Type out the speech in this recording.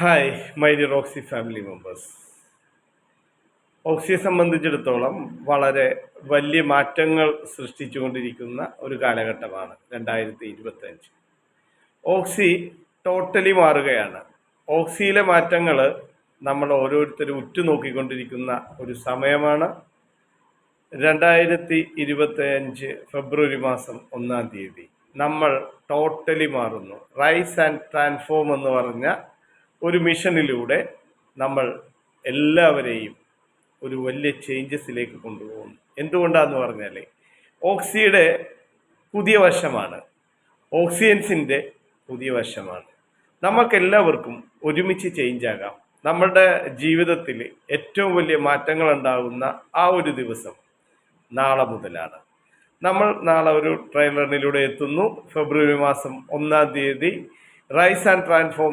Hi my dear Oxy family members. ഓക്സിയെ സംബന്ധിച്ചിടത്തോളം വളരെ വലിയ മാറ്റങ്ങൾ സൃഷ്ടിച്ചുകൊണ്ടിരിക്കുന്ന ഒരു കാലഘട്ടമാണ് 2025. ഓക്സി ടോട്ടലി മാറുകയാണ്. ഓക്സിയിലെ മാറ്റങ്ങൾ നമ്മൾ ഓരോരുത്തരും ഉറ്റുനോക്കിക്കൊണ്ടിരിക്കുന്ന ഒരു സമയമാണ്. 2025 ഫെബ്രുവരി മാസം 1-ാം തീയതി നമ്മൾ ടോട്ടലി മാറുന്നു. റൈസ് ആൻഡ് ട്രാൻസ്ഫോം എന്ന് പറഞ്ഞ ഒരു മിഷനിലൂടെ നമ്മൾ എല്ലാവരെയും ഒരു വലിയ ചേഞ്ചസിലേക്ക് കൊണ്ടുപോകുന്നു. എന്തുകൊണ്ടാന്ന് പറഞ്ഞാൽ ഓക്സിയുടെ പുതിയ വശമാണ്, ഓക്സിയൻസിൻ്റെ പുതിയ വശമാണ്. നമുക്കെല്ലാവർക്കും ഒരുമിച്ച് ചേഞ്ച് ആകാം. നമ്മളുടെ ജീവിതത്തിൽ ഏറ്റവും വലിയ മാറ്റങ്ങൾ ഉണ്ടാകുന്ന ആ ഒരു ദിവസം നാളെ മുതലാണ്. നമ്മൾ നാളെ ഒരു ട്രെയിലറിലൂടെ എത്തുന്നു. ഫെബ്രുവരി മാസം 1-ാം തീയതി റൈസ് ആൻഡ് ട്രാൻസ്ഫോം